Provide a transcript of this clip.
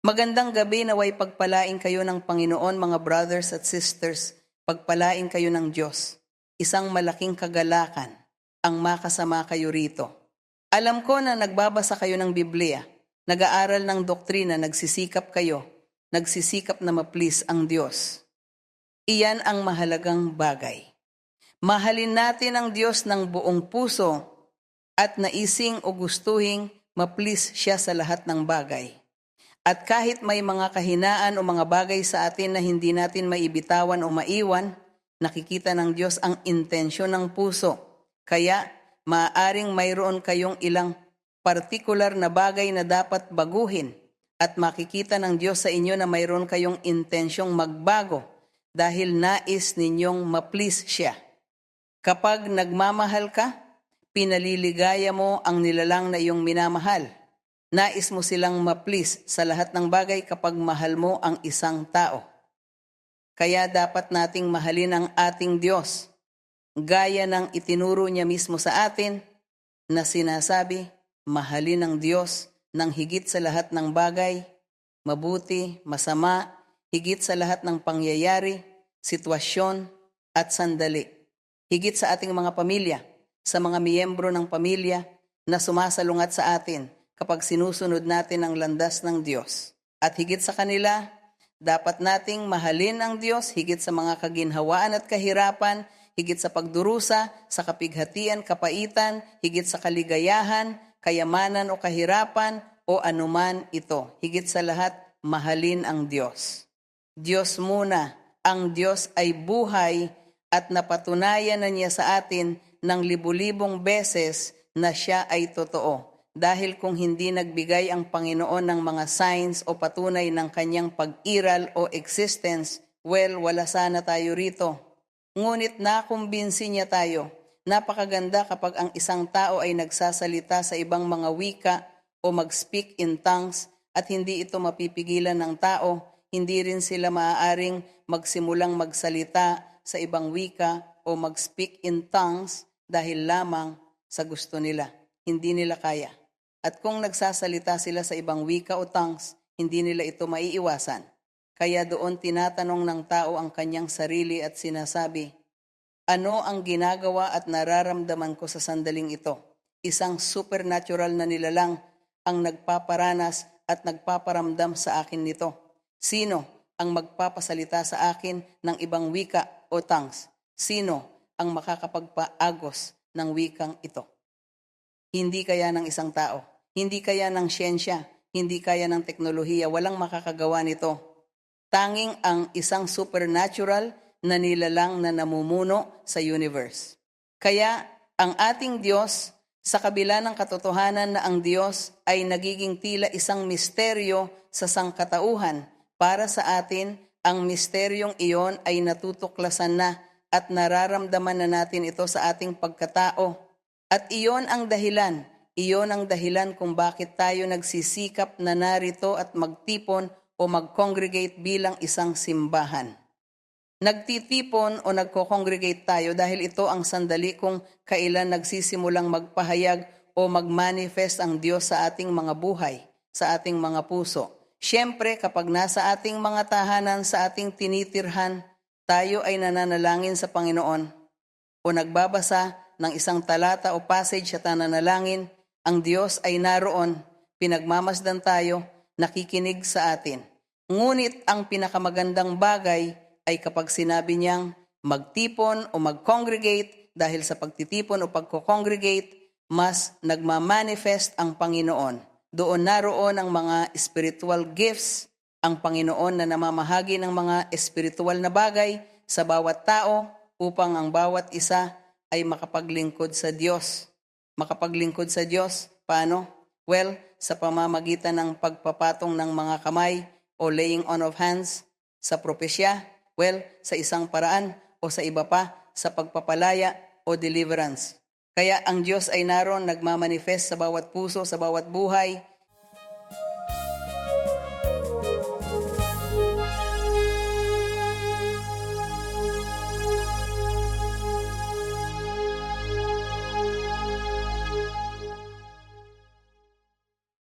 Magandang gabi, naway pagpalain kayo ng Panginoon, mga brothers at sisters. Pagpalain kayo ng Diyos. Isang malaking kagalakan ang makasama kayo rito. Alam ko na nagbabasa kayo ng Biblia, nag-aaral ng doktrina, nagsisikap kayo, nagsisikap na ma-please ang Diyos. Iyan ang mahalagang bagay. Mahalin natin ang Diyos ng buong puso at naising o gustuhing ma-please siya sa lahat ng bagay. At kahit may mga kahinaan o mga bagay sa atin na hindi natin maibitawan o maiwan, nakikita ng Diyos ang intensyon ng puso. Kaya, maaaring mayroon kayong ilang partikular na bagay na dapat baguhin at makikita ng Diyos sa inyo na mayroon kayong intensyong magbago dahil nais ninyong ma-please siya. Kapag nagmamahal ka, pinaliligaya mo ang nilalang na iyong minamahal. Nais mo silang ma-please sa lahat ng bagay kapag mahal mo ang isang tao. Kaya dapat nating mahalin ang ating Diyos, gaya ng itinuro niya mismo sa atin na sinasabi, mahalin ang Diyos ng higit sa lahat ng bagay, mabuti, masama, higit sa lahat ng pangyayari, sitwasyon at sandali. Higit sa ating mga pamilya, sa mga miyembro ng pamilya na sumasalungat sa atin, kapag sinusunod natin ang landas ng Diyos. At higit sa kanila, dapat nating mahalin ang Diyos higit sa mga kaginhawaan at kahirapan, higit sa pagdurusa, sa kapighatian, kapaitan, higit sa kaligayahan, kayamanan o kahirapan o anuman ito. Higit sa lahat, mahalin ang Diyos. Diyos muna. Ang Diyos ay buhay at napatunayan na niya sa atin ng libu-libong beses na siya ay totoo. Dahil kung hindi nagbigay ang Panginoon ng mga signs o patunay ng kanyang pag-iral o existence, wala sana tayo rito. Ngunit nakumbinsi niya tayo. Napakaganda kapag ang isang tao ay nagsasalita sa ibang mga wika o mag-speak in tongues at hindi ito mapipigilan ng tao, hindi rin sila maaaring magsimulang magsalita sa ibang wika o mag-speak in tongues dahil lamang sa gusto nila. Hindi nila kaya. At kung nagsasalita sila sa ibang wika o tongues, hindi nila ito maiiwasan. Kaya doon tinatanong ng tao ang kanyang sarili at sinasabi, ano ang ginagawa at nararamdaman ko sa sandaling ito? Isang supernatural na nilalang ang nagpaparanas at nagpaparamdam sa akin nito. Sino ang magpapasalita sa akin ng ibang wika o tongues? Sino ang makakapagpaagos ng wikang ito? Hindi kaya ng isang tao. Hindi kaya ng siyensya, hindi kaya ng teknolohiya, walang makakagawa nito. Tanging ang isang supernatural na nilalang na namumuno sa universe. Kaya ang ating Diyos, sa kabila ng katotohanan na ang Diyos ay nagiging tila isang misteryo sa sangkatauhan, para sa atin, ang misteryong iyon ay natutuklasan na at nararamdaman na natin ito sa ating pagkatao. At iyon ang dahilan. Iyon ang dahilan kung bakit tayo nagsisikap na narito at magtipon o mag-congregate bilang isang simbahan. Nagtitipon o nagko-congregate tayo dahil ito ang sandali kung kailan nagsisimulang magpahayag o mag-manifest ang Diyos sa ating mga buhay, sa ating mga puso. Siyempre, kapag nasa ating mga tahanan, sa ating tinitirhan, tayo ay nananalangin sa Panginoon o nagbabasa ng isang talata o passage at nananalangin, ang Diyos ay naroon, pinagmamasdan tayo, nakikinig sa atin. Ngunit ang pinakamagandang bagay ay kapag sinabi niyang magtipon o mag-congregate, dahil sa pagtitipon o pagko-congregate, mas nagmamanifest ang Panginoon. Doon naroon ang mga spiritual gifts, ang Panginoon na namamahagi ng mga spiritual na bagay sa bawat tao upang ang bawat isa ay makapaglingkod sa Diyos. Makapaglingkod sa Diyos, paano? Well, sa pamamagitan ng pagpapatong ng mga kamay o laying on of hands sa propesya, well, sa isang paraan o sa iba pa, sa pagpapalaya o deliverance. Kaya ang Diyos ay naroon nagmamanifest sa bawat puso, sa bawat buhay,